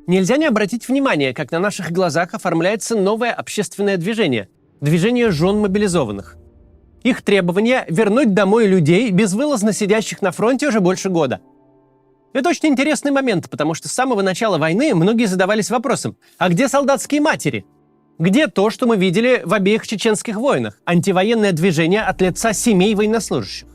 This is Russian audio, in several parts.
Нельзя не обратить внимание, как на наших глазах оформляется новое общественное движение – движение жен мобилизованных. Их требование – вернуть домой людей, безвылазно сидящих на фронте уже больше года. Это очень интересный момент, потому что с самого начала войны многие задавались вопросом: а где солдатские матери? Где то, что мы видели в обеих чеченских войнах – антивоенное движение от лица семей военнослужащих?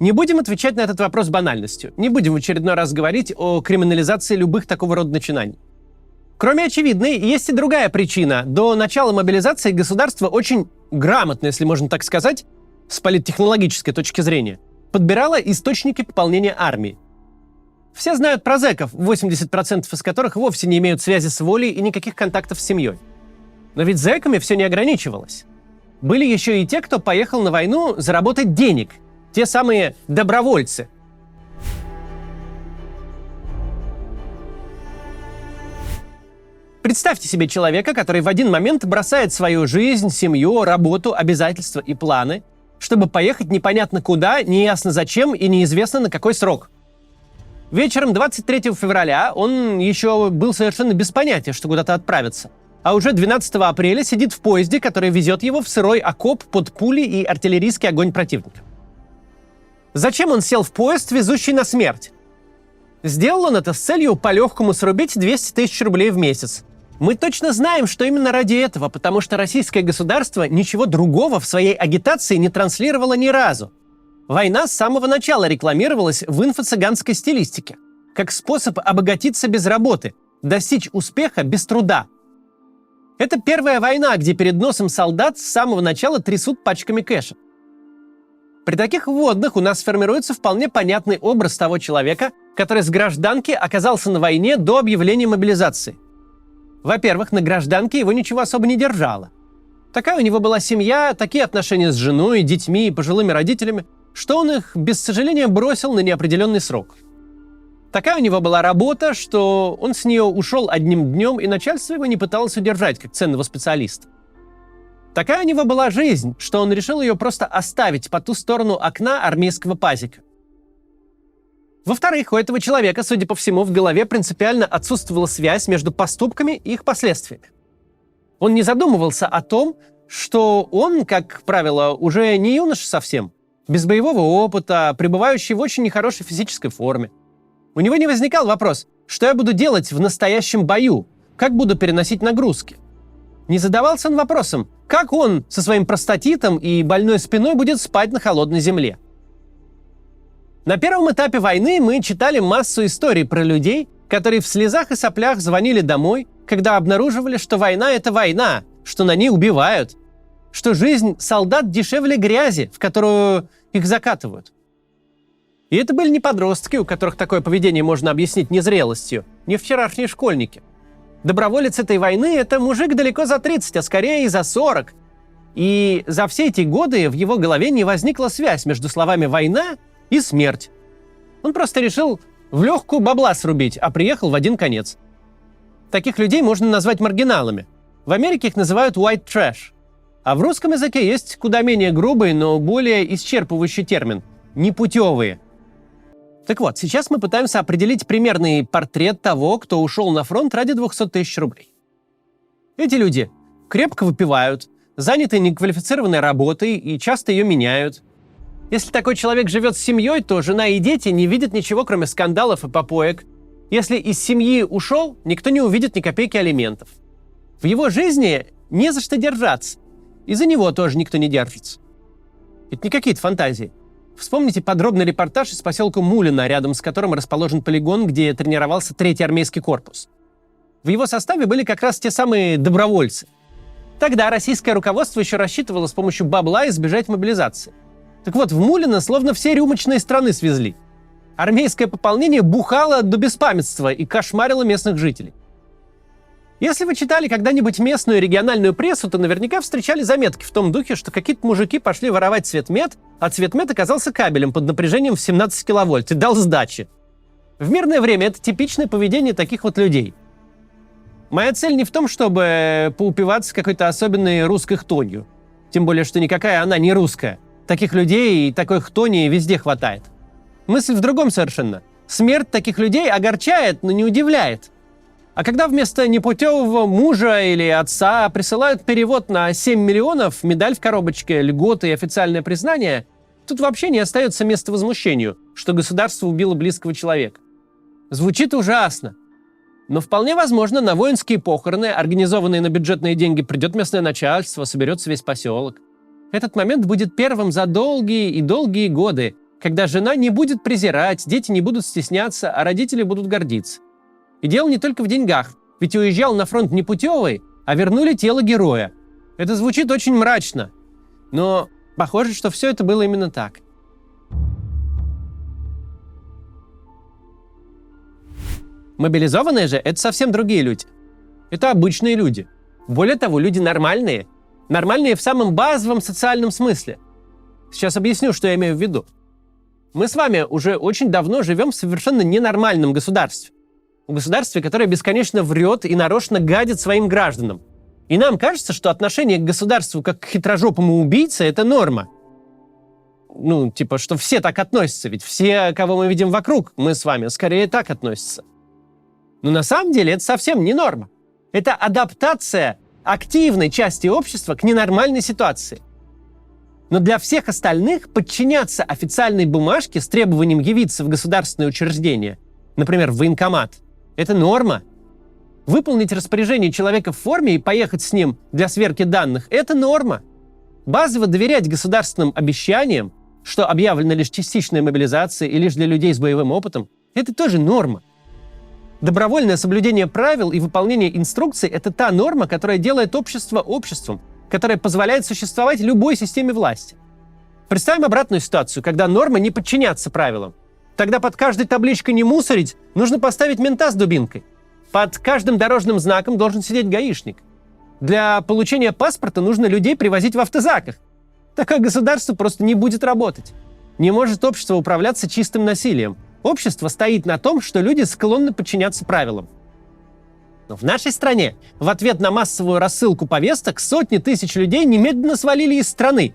Не будем отвечать на этот вопрос банальностью. Не будем в очередной раз говорить о криминализации любых такого рода начинаний. Кроме очевидной, есть и другая причина. До начала мобилизации государство очень грамотно, если можно так сказать, с политтехнологической точки зрения, подбирало источники пополнения армии. Все знают про зэков, 80% из которых вовсе не имеют связи с волей и никаких контактов с семьей. Но ведь зэками все не ограничивалось. Были еще и те, кто поехал на войну заработать денег. Те самые добровольцы. Представьте себе человека, который в один момент бросает свою жизнь, семью, работу, обязательства и планы, чтобы поехать непонятно куда, неясно зачем и неизвестно на какой срок. Вечером 23 февраля он еще был совершенно без понятия, что куда-то отправиться. А уже 12 апреля сидит в поезде, который везет его в сырой окоп под пули и артиллерийский огонь противника. Зачем он сел в поезд, везущий на смерть? Сделал он это с целью по-легкому срубить 200 тысяч рублей в месяц. Мы точно знаем, что именно ради этого, потому что российское государство ничего другого в своей агитации не транслировало ни разу. Война с самого начала рекламировалась в инфо-цыганской стилистике, как способ обогатиться без работы, достичь успеха без труда. Это первая война, где перед носом солдат с самого начала трясут пачками кэша. При таких вводных у нас формируется вполне понятный образ того человека, который с гражданки оказался на войне до объявления мобилизации. Во-первых, на гражданке его ничего особо не держало. Такая у него была семья, такие отношения с женой, детьми и пожилыми родителями, что он их, без сожаления, бросил на неопределенный срок. Такая у него была работа, что он с нее ушел одним днем, и начальство его не пыталось удержать как ценного специалиста. Такая у него была жизнь, что он решил ее просто оставить по ту сторону окна армейского пазика. Во-вторых, у этого человека, судя по всему, в голове принципиально отсутствовала связь между поступками и их последствиями. Он не задумывался о том, что он, как правило, уже не юноша совсем, без боевого опыта, пребывающий в очень нехорошей физической форме. У него не возникал вопрос: что я буду делать в настоящем бою, как буду переносить нагрузки. Не задавался он вопросом, как он со своим простатитом и больной спиной будет спать на холодной земле. На первом этапе войны мы читали массу историй про людей, которые в слезах и соплях звонили домой, когда обнаруживали, что война – это война, что на ней убивают, что жизнь солдат дешевле грязи, в которую их закатывают. И это были не подростки, у которых такое поведение можно объяснить незрелостью, не вчерашние школьники. Доброволец этой войны – это мужик далеко за 30, а скорее и за 40. И за все эти годы в его голове не возникла связь между словами «война» и «смерть». Он просто решил в легкую бабла срубить, а приехал в один конец. Таких людей можно назвать маргиналами. В Америке их называют white trash. А в русском языке есть куда менее грубый, но более исчерпывающий термин – непутевые. Так вот, сейчас мы пытаемся определить примерный портрет того, кто ушел на фронт ради 200 тысяч рублей. Эти люди крепко выпивают, заняты неквалифицированной работой и часто ее меняют. Если такой человек живет с семьей, то жена и дети не видят ничего, кроме скандалов и попоек. Если из семьи ушел, никто не увидит ни копейки алиментов. В его жизни не за что держаться. И за него тоже никто не держится. Это не какие-то фантазии. Вспомните подробный репортаж из поселка Мулино, рядом с которым расположен полигон, где тренировался 3-й армейский корпус. В его составе были как раз те самые добровольцы. Тогда российское руководство еще рассчитывало с помощью бабла избежать мобилизации. Так вот, в Мулино словно все рюмочные страны свезли. Армейское пополнение бухало до беспамятства и кошмарило местных жителей. Если вы читали когда-нибудь местную и региональную прессу, то наверняка встречали заметки в том духе, что какие-то мужики пошли воровать цветмет, а цветмет оказался кабелем под напряжением в 17 киловольт и дал сдачи. В мирное время это типичное поведение таких вот людей. Моя цель не в том, чтобы поупиваться какой-то особенной русской хтонью. Тем более, что никакая она не русская. Таких людей и такой хтони везде хватает. Мысль в другом совершенно. Смерть таких людей огорчает, но не удивляет. А когда вместо непутевого мужа или отца присылают перевод на 7 миллионов, медаль в коробочке, льготы и официальное признание, тут вообще не остается места возмущению, что государство убило близкого человека. Звучит ужасно. Но вполне возможно, на воинские похороны, организованные на бюджетные деньги, придет местное начальство, соберется весь поселок. Этот момент будет первым за долгие и долгие годы, когда жена не будет презирать, дети не будут стесняться, а родители будут гордиться. И дело не только в деньгах, ведь уезжал на фронт непутевый, а вернули тело героя. Это звучит очень мрачно, но похоже, что все это было именно так. Мобилизованные же – это совсем другие люди. Это обычные люди. Более того, люди нормальные. Нормальные в самом базовом социальном смысле. Сейчас объясню, что я имею в виду. Мы с вами уже очень давно живем в совершенно ненормальном государстве. В государстве, которое бесконечно врет и нарочно гадит своим гражданам. И нам кажется, что отношение к государству как к хитрожопому убийце – это норма. Что все так относятся, ведь все, кого мы видим вокруг, мы с вами, скорее так относятся. Но на самом деле это совсем не норма. Это адаптация активной части общества к ненормальной ситуации. Но для всех остальных подчиняться официальной бумажке с требованием явиться в государственное учреждение, например, в военкомат, это норма. Выполнить распоряжение человека в форме и поехать с ним для сверки данных – это норма. Базово доверять государственным обещаниям, что объявлена лишь частичная мобилизация и лишь для людей с боевым опытом – это тоже норма. Добровольное соблюдение правил и выполнение инструкций – это та норма, которая делает общество обществом, которая позволяет существовать любой системе власти. Представим обратную ситуацию, когда норма не подчиняться правилам. Тогда под каждой табличкой «не мусорить» нужно поставить мента с дубинкой. Под каждым дорожным знаком должен сидеть гаишник. Для получения паспорта нужно людей привозить в автозаках. Такое государство просто не будет работать. Не может общество управляться чистым насилием. Общество стоит на том, что люди склонны подчиняться правилам. Но в нашей стране в ответ на массовую рассылку повесток сотни тысяч людей немедленно свалили из страны,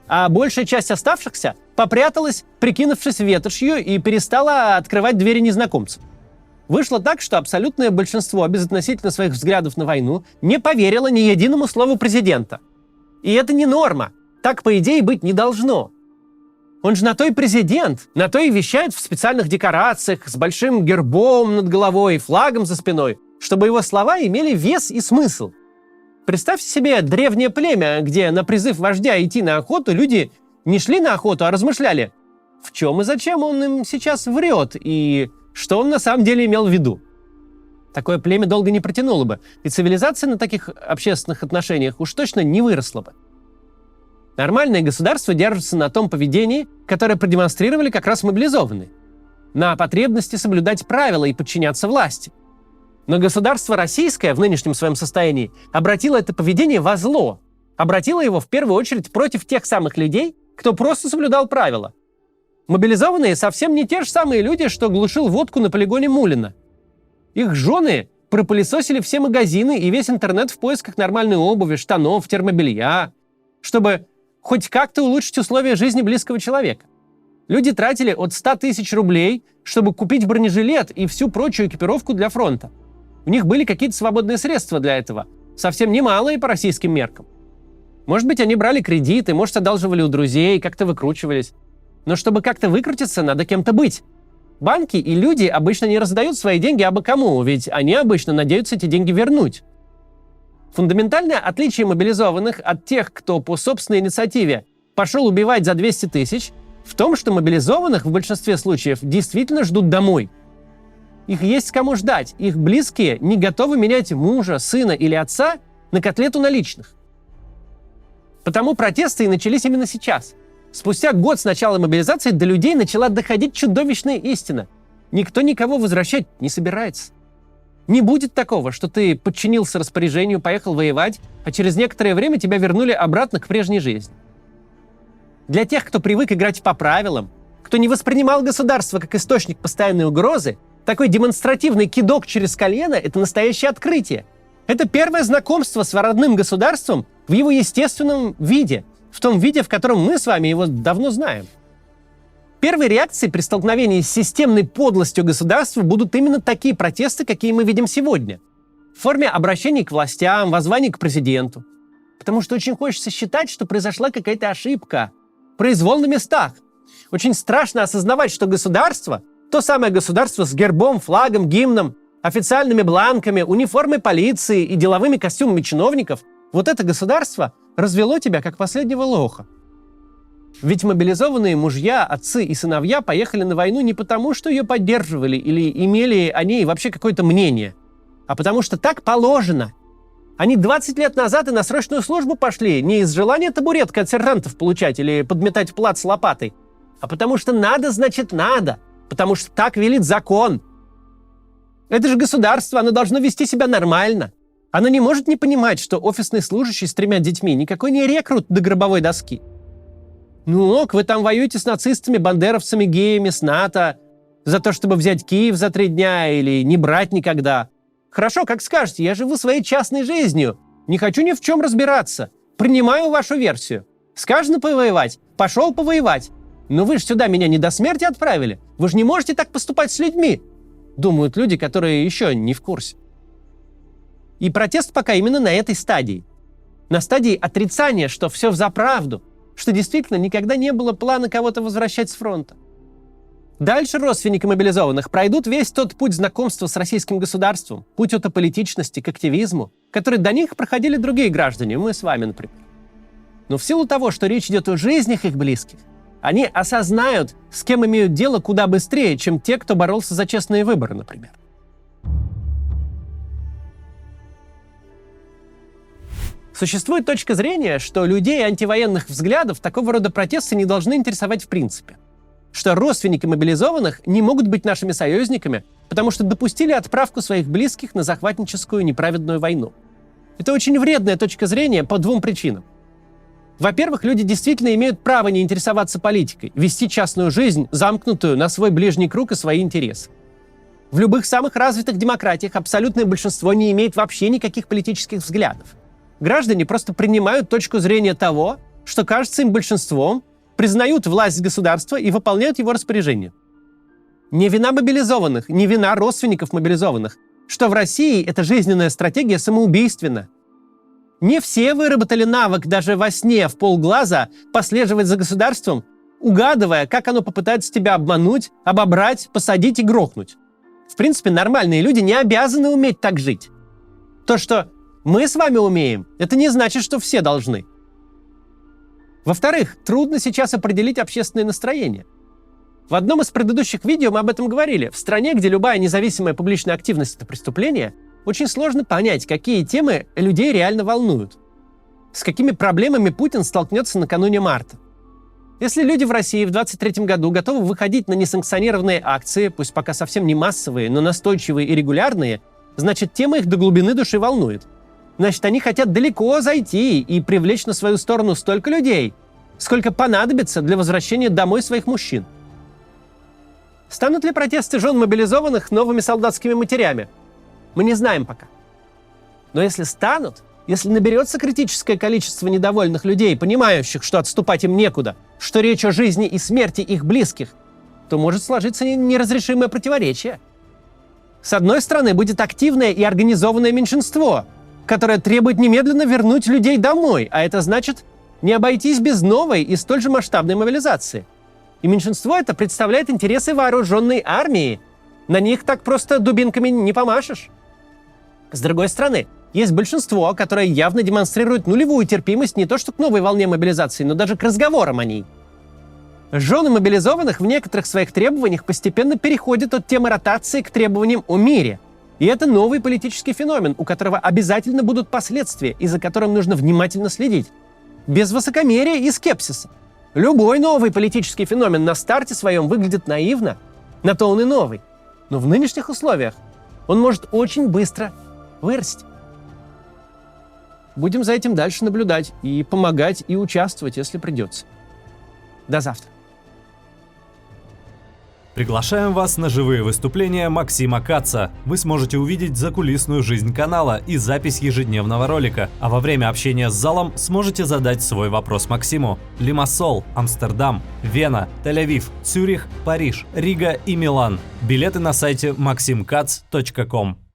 а большая часть оставшихся попряталась, прикинувшись ветошью, и перестала открывать двери незнакомцам. Вышло так, что абсолютное большинство безотносительно своих взглядов на войну не поверило ни единому слову президента. И это не норма. Так, по идее, быть не должно. Он же на то и президент, на то и вещает в специальных декорациях, с большим гербом над головой и флагом за спиной, чтобы его слова имели вес и смысл. Представьте себе древнее племя, где на призыв вождя идти на охоту люди не шли на охоту, а размышляли, в чем и зачем он им сейчас врет, и что он на самом деле имел в виду. Такое племя долго не протянуло бы, и цивилизация на таких общественных отношениях уж точно не выросла бы. Нормальное государство держится на том поведении, которое продемонстрировали как раз мобилизованные. На потребности соблюдать правила и подчиняться власти. Но государство российское в нынешнем своем состоянии обратило это поведение во зло. Обратило его в первую очередь против тех самых людей, кто просто соблюдал правила. Мобилизованные совсем не те же самые люди, что глушил водку на полигоне Мулина. Их жены пропылесосили все магазины и весь интернет в поисках нормальной обуви, штанов, термобелья, чтобы хоть как-то улучшить условия жизни близкого человека. Люди тратили от 100 тысяч рублей, чтобы купить бронежилет и всю прочую экипировку для фронта. У них были какие-то свободные средства для этого, совсем немалые по российским меркам. Может быть, они брали кредиты, может, одалживали у друзей, как-то выкручивались. Но чтобы как-то выкрутиться, надо кем-то быть. Банки и люди обычно не раздают свои деньги абы кому, ведь они обычно надеются эти деньги вернуть. Фундаментальное отличие мобилизованных от тех, кто по собственной инициативе пошел убивать за 200 тысяч, в том, что мобилизованных в большинстве случаев действительно ждут домой. Их есть кому ждать, их близкие не готовы менять мужа, сына или отца на котлету наличных. Потому протесты и начались именно сейчас. Спустя год с начала мобилизации до людей начала доходить чудовищная истина. Никто никого возвращать не собирается. Не будет такого, что ты подчинился распоряжению, поехал воевать, а через некоторое время тебя вернули обратно к прежней жизни. Для тех, кто привык играть по правилам, кто не воспринимал государство как источник постоянной угрозы, такой демонстративный кидок через колено – это настоящее открытие. Это первое знакомство с родным государством в его естественном виде, в том виде, в котором мы с вами его давно знаем. Первой реакцией при столкновении с системной подлостью государства будут именно такие протесты, какие мы видим сегодня. В форме обращений к властям, воззваний к президенту. Потому что очень хочется считать, что произошла какая-то ошибка. Произвол на местах. Очень страшно осознавать, что государство, то самое государство с гербом, флагом, гимном, официальными бланками, униформой полиции и деловыми костюмами чиновников, вот это государство развело тебя как последнего лоха. Ведь мобилизованные мужья, отцы и сыновья поехали на войну не потому, что ее поддерживали или имели о ней вообще какое-то мнение, а потому что так положено. Они 20 лет назад и на срочную службу пошли не из желания табуреткой от сержантов получать или подметать плац лопатой, а потому что надо, значит надо, потому что так велит закон. Это же государство, оно должно вести себя нормально. Оно не может не понимать, что офисный служащий с 3 детьми никакой не рекрут до гробовой доски. Ну ок, вы там воюете с нацистами, бандеровцами, геями, с НАТО, за то, чтобы взять Киев за 3 дня или не брать никогда. Хорошо, как скажете, я живу своей частной жизнью. Не хочу ни в чем разбираться. Принимаю вашу версию. Сказано повоевать, пошел повоевать. Но вы же сюда меня не до смерти отправили. Вы же не можете так поступать с людьми. Думают люди, которые еще не в курсе. И протест пока именно на этой стадии. На стадии отрицания, что все взаправду, что действительно никогда не было плана кого-то возвращать с фронта. Дальше родственники мобилизованных пройдут весь тот путь знакомства с российским государством, путь от аполитичности к активизму, который до них проходили другие граждане, мы с вами, например. Но в силу того, что речь идет о жизнях их близких, они осознают, с кем имеют дело куда быстрее, чем те, кто боролся за честные выборы, например. Существует точка зрения, что людей антивоенных взглядов такого рода протесты не должны интересовать в принципе. Что родственники мобилизованных не могут быть нашими союзниками, потому что допустили отправку своих близких на захватническую неправедную войну. Это очень вредная точка зрения по 2 причинам. Во-первых, люди действительно имеют право не интересоваться политикой, вести частную жизнь, замкнутую на свой ближний круг и свои интересы. В любых самых развитых демократиях абсолютное большинство не имеет вообще никаких политических взглядов. Граждане просто принимают точку зрения того, что кажется им большинством, признают власть государства и выполняют его распоряжения. Не вина мобилизованных, не вина родственников мобилизованных, что в России эта жизненная стратегия самоубийственна. Не все выработали навык даже во сне в полглаза последовать за государством, угадывая, как оно попытается тебя обмануть, обобрать, посадить и грохнуть. В принципе, нормальные люди не обязаны уметь так жить. То, что мы с вами умеем, это не значит, что все должны. Во-вторых, трудно сейчас определить общественное настроение. В одном из предыдущих видео мы об этом говорили. В стране, где любая независимая публичная активность – это преступление, очень сложно понять, какие темы людей реально волнуют. С какими проблемами Путин столкнется накануне марта. Если люди в России в 2023 году готовы выходить на несанкционированные акции, пусть пока совсем не массовые, но настойчивые и регулярные, значит, тема их до глубины души волнует. Значит, они хотят далеко зайти и привлечь на свою сторону столько людей, сколько понадобится для возвращения домой своих мужчин. Станут ли протесты жен мобилизованных новыми солдатскими матерями? Мы не знаем пока. Но если станут, если наберется критическое количество недовольных людей, понимающих, что отступать им некуда, что речь о жизни и смерти их близких, то может сложиться неразрешимое противоречие. С одной стороны, будет активное и организованное меньшинство, которое требует немедленно вернуть людей домой, а это значит не обойтись без новой и столь же масштабной мобилизации. И меньшинство это представляет интересы вооруженной армии. На них так просто дубинками не помашешь. С другой стороны, есть большинство, которое явно демонстрирует нулевую терпимость не то что к новой волне мобилизации, но даже к разговорам о ней. Жены мобилизованных в некоторых своих требованиях постепенно переходят от темы ротации к требованиям о мире. И это новый политический феномен, у которого обязательно будут последствия, и за которым нужно внимательно следить. Без высокомерия и скепсиса. Любой новый политический феномен на старте своем выглядит наивно, на то он и новый. Но в нынешних условиях он может очень быстро вырасти. Будем за этим дальше наблюдать и помогать, и участвовать, если придется. До завтра. Приглашаем вас на живые выступления Максима Каца. Вы сможете увидеть закулисную жизнь канала и запись ежедневного ролика, а во время общения с залом сможете задать свой вопрос Максиму. Лимассол, Амстердам, Вена, Тель-Авив, Цюрих, Париж, Рига и Милан. Билеты на сайте maximkatz.com.